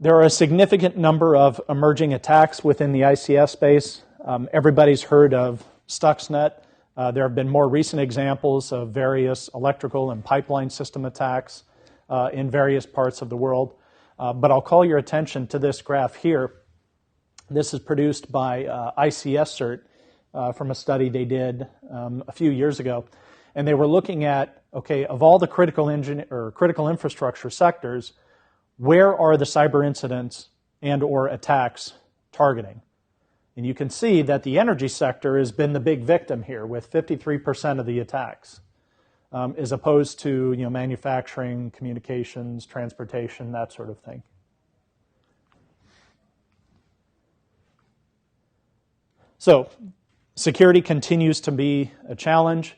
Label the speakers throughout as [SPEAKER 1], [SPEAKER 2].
[SPEAKER 1] There are a significant number of emerging attacks within the ICS space. Everybody's heard of Stuxnet. There have been more recent examples of various electrical and pipeline system attacks in various parts of the world. But I'll call your attention to this graph here. This is produced by ICS from a study they did a few years ago. And they were looking at, okay, of all the critical infrastructure sectors, where are the cyber incidents and or attacks targeting? And you can see that the energy sector has been the big victim here with 53% of the attacks, as opposed to manufacturing, communications, transportation, that sort of thing. So security continues to be a challenge.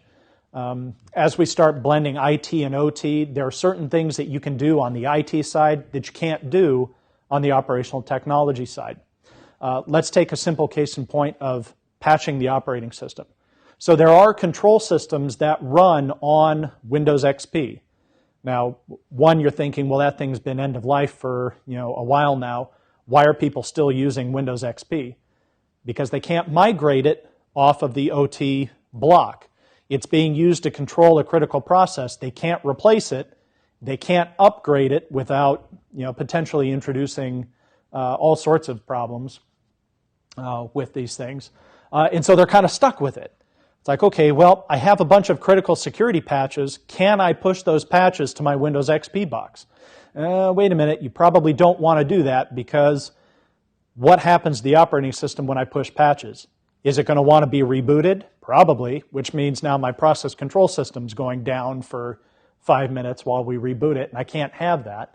[SPEAKER 1] As we start blending IT and OT, there are certain things that you can do on the IT side that you can't do on the operational technology side. Let's take a simple case in point of patching the operating system. So there are control systems that run on Windows XP. Now, one, you're thinking, well, that thing's been end of life for a while now. Why are people still using Windows XP? Because they can't migrate it off of the OT block. It's being used to control a critical process. They can't replace it. They can't upgrade it without potentially introducing all sorts of problems with these things. And so they're kind of stuck with it. It's like, okay, well, I have a bunch of critical security patches. Can I push those patches to my Windows XP box? Wait a minute, you probably don't want to do that, because what happens to the operating system when I push patches? Is it going to want to be rebooted? Probably, which means now my process control system's going down for 5 minutes while we reboot it, and I can't have that.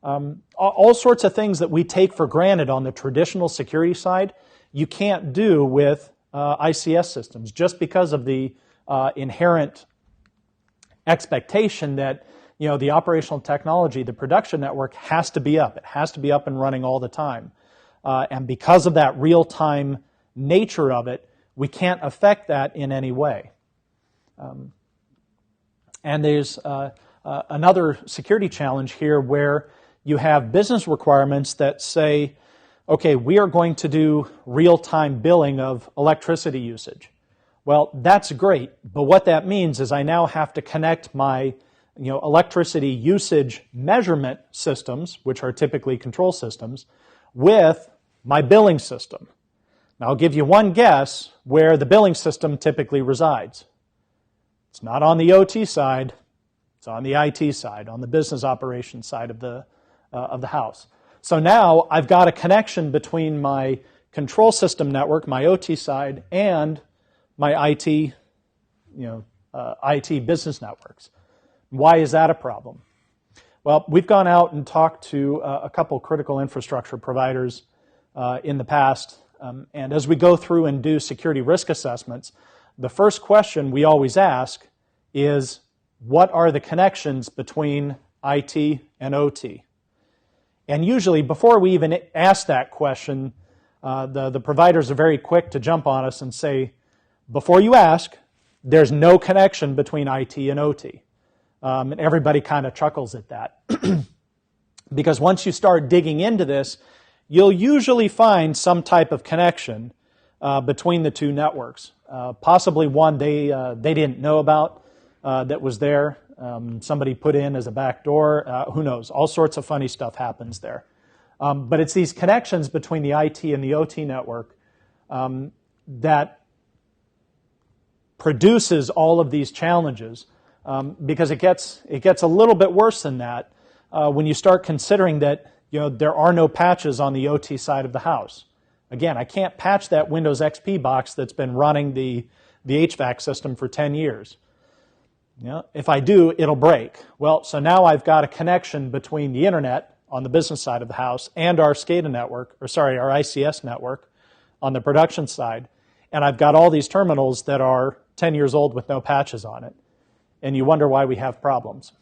[SPEAKER 1] All sorts of things that we take for granted on the traditional security side, you can't do with ICS systems, just because of the inherent expectation that the operational technology, the production network, has to be up. It has to be up and running all the time. And because of that real-time nature of it, we can't affect that in any way. And there's another security challenge here where you have business requirements that say, okay, we are going to do real-time billing of electricity usage. Well, that's great, but what that means is I now have to connect my electricity usage measurement systems, which are typically control systems, with my billing system. Now, I'll give you one guess where the billing system typically resides. It's not on the OT side, it's on the IT side, on the business operations side of the house. So now I've got a connection between my control system network, my OT side, and my IT, IT business networks. Why is that a problem? Well, we've gone out and talked to a couple critical infrastructure providers in the past. And as we go through and do security risk assessments, the first question we always ask is, what are the connections between IT and OT? And usually, before we even ask that question, the providers are very quick to jump on us and say, before you ask, there's no connection between IT and OT. And everybody kind of chuckles at that. Because once you start digging into this, you'll usually find some type of connection between the two networks. Possibly one they didn't know about that was there. Somebody put in as a backdoor. Who knows? All sorts of funny stuff happens there. But it's these connections between the IT and the OT network that produces all of these challenges, because it gets a little bit worse than that when you start considering that there are no patches on the OT side of the house. Again, I can't patch that Windows XP box that's been running the HVAC system for 10 years. If I do, it'll break. Well, so now I've got a connection between the internet on the business side of the house and our SCADA network, our ICS network on the production side, and I've got all these terminals that are 10 years old with no patches on it. And you wonder why we have problems.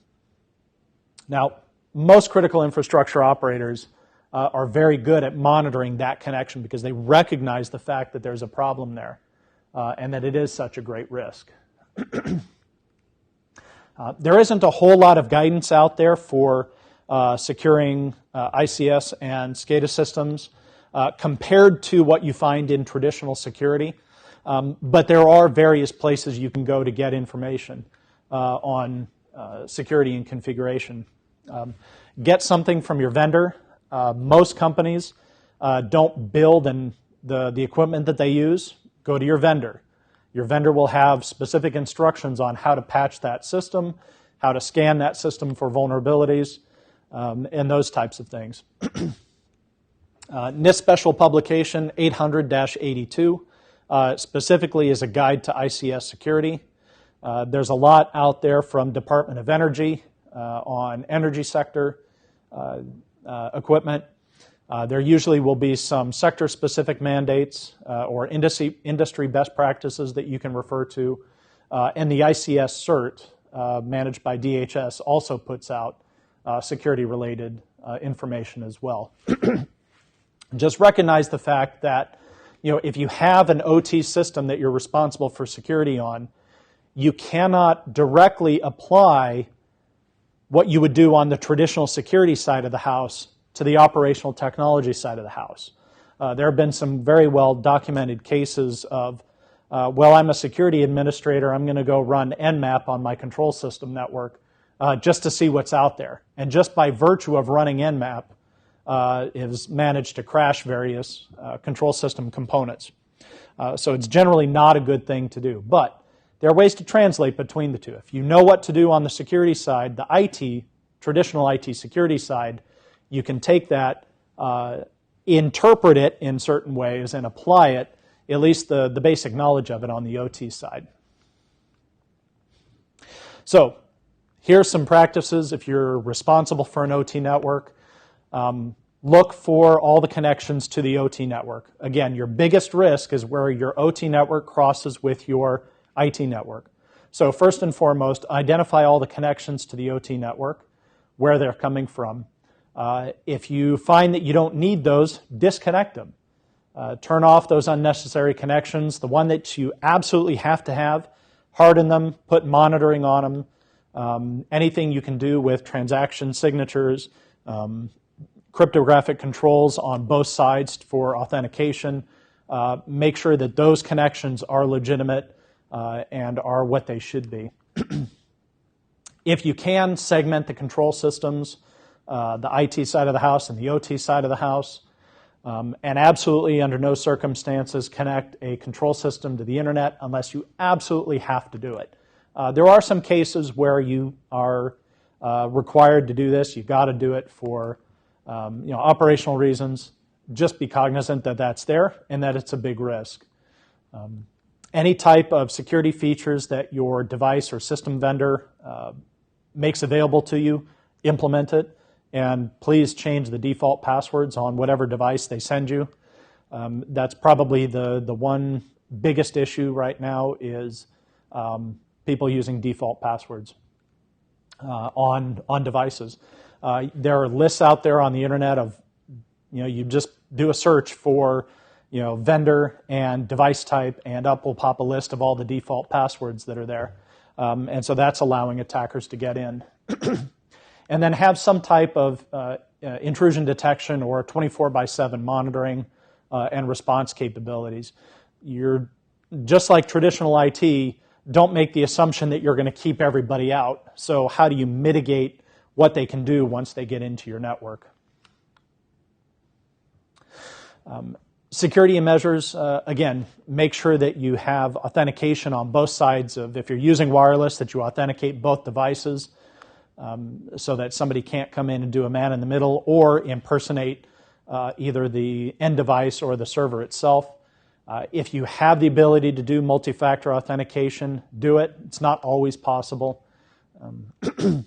[SPEAKER 1] Now, most critical infrastructure operators are very good at monitoring that connection because they recognize the fact that there's a problem there and that it is such a great risk. There isn't a whole lot of guidance out there for securing ICS and SCADA systems compared to what you find in traditional security. But there are various places you can go to get information on security and configuration. Get something from your vendor. Most companies don't build the equipment that they use. Go to your vendor. Your vendor will have specific instructions on how to patch that system, how to scan that system for vulnerabilities, and those types of things. NIST Special Publication 800-82 specifically is a guide to ICS security. There's a lot out there from Department of Energy on energy sector equipment. There usually will be some sector-specific mandates or industry best practices that you can refer to. And the ICS CERT, managed by DHS, also puts out security-related information as well. Just recognize the fact that, if you have an OT system that you're responsible for security on, you cannot directly apply what you would do on the traditional security side of the house to the operational technology side of the house. There have been some very well documented cases of, I'm a security administrator, I'm going to go run Nmap on my control system network just to see what's out there. And just by virtue of running Nmap, is managed to crash various control system components. So it's generally not a good thing to do. But there are ways to translate between the two. If you know what to do on the security side, the traditional IT security side, you can take that, interpret it in certain ways, and apply it, at least the basic knowledge of it on the OT side. So here's some practices if you're responsible for an OT network. Look for all the connections to the OT network. Again, your biggest risk is where your OT network crosses with your IT network. So first and foremost, identify all the connections to the OT network, where they're coming from. If you find that you don't need those, disconnect them. Turn off those unnecessary connections. The one that you absolutely have to have, harden them, put monitoring on them. Anything you can do with transaction signatures, cryptographic controls on both sides for authentication. Make sure that those connections are legitimate and are what they should be. If you can, segment the control systems, the IT side of the house and the OT side of the house, and absolutely under no circumstances connect a control system to the internet unless you absolutely have to do it. There are some cases where you are required to do this. You've got to do it for operational reasons. Just be cognizant that that's there and that it's a big risk. Any type of security features that your device or system vendor makes available to you, implement it, and please change the default passwords on whatever device they send you. That's probably the one biggest issue right now is people using default passwords on devices. There are lists out there on the internet of, you just do a search for, vendor and device type, and up will pop a list of all the default passwords that are there. And so that's allowing attackers to get in. And then have some type of intrusion detection or 24/7 monitoring and response capabilities. You're just like traditional IT, don't make the assumption that you're going to keep everybody out. So how do you mitigate what they can do once they get into your network? Security measures, again, make sure that you have authentication on both sides of, if you're using wireless, that you authenticate both devices so that somebody can't come in and do a man in the middle or impersonate either the end device or the server itself. If you have the ability to do multi-factor authentication, do it. It's not always possible. And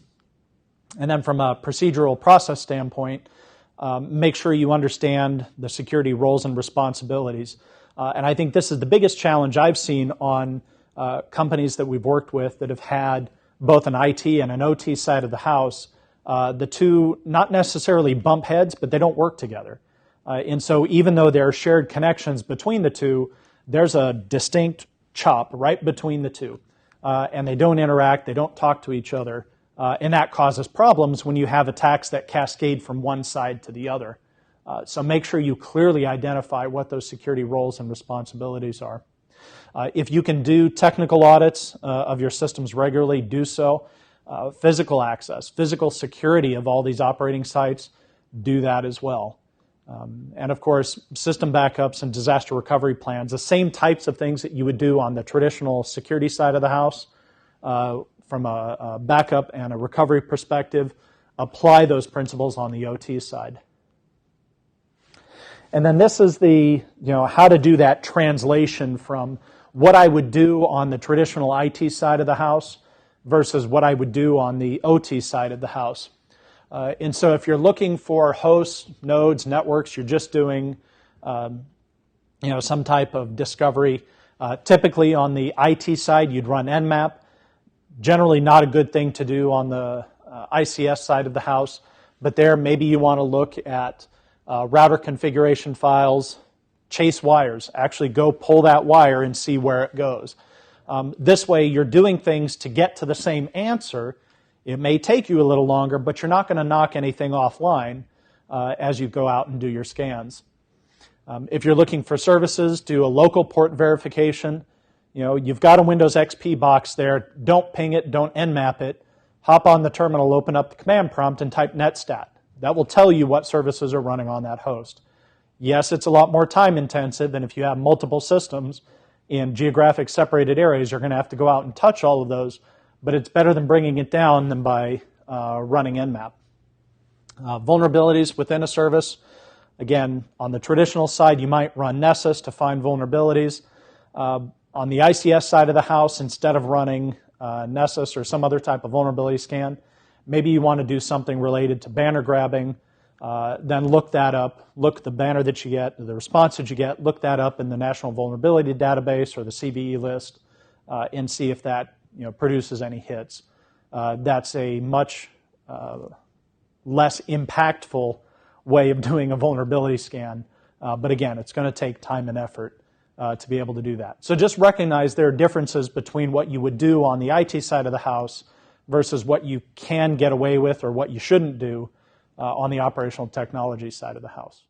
[SPEAKER 1] then from a procedural process standpoint, make sure you understand the security roles and responsibilities. And I think this is the biggest challenge I've seen on companies that we've worked with that have had both an IT and an OT side of the house. The two not necessarily bump heads, but they don't work together. And so even though there are shared connections between the two, there's a distinct chop right between the two. And they don't interact, they don't talk to each other. And that causes problems when you have attacks that cascade from one side to the other. So make sure you clearly identify what those security roles and responsibilities are. If you can do technical audits of your systems regularly, do so. Physical access, physical security of all these operating sites, do that as well. And of course, system backups and disaster recovery plans, the same types of things that you would do on the traditional security side of the house, from a backup and a recovery perspective, apply those principles on the OT side. And then this is the, how to do that translation from what I would do on the traditional IT side of the house versus what I would do on the OT side of the house. And so if you're looking for hosts, nodes, networks, you're just doing some type of discovery. Typically on the IT side, you'd run Nmap. Generally not a good thing to do on the ICS side of the house, but there maybe you want to look at router configuration files, chase wires, actually go pull that wire and see where it goes. This way you're doing things to get to the same answer. It may take you a little longer, but you're not going to knock anything offline as you go out and do your scans. If you're looking for services, do a local port verification. You've got a Windows XP box there. Don't ping it, don't Nmap it. Hop on the terminal, open up the command prompt, and type netstat. That will tell you what services are running on that host. Yes, it's a lot more time intensive, and if you have multiple systems in geographic separated areas, you're going to have to go out and touch all of those, but it's better than bringing it down than by running Nmap. Vulnerabilities within a service. Again, on the traditional side, you might run Nessus to find vulnerabilities. On the ICS side of the house, instead of running Nessus or some other type of vulnerability scan, maybe you want to do something related to banner grabbing. Then look that up, look the banner that you get, the response that you get, look that up in the National Vulnerability Database or the CVE list, and see if that produces any hits. That's a much less impactful way of doing a vulnerability scan, but again, it's going to take time and effort to be able to do that. So just recognize there are differences between what you would do on the IT side of the house versus what you can get away with or what you shouldn't do on the operational technology side of the house.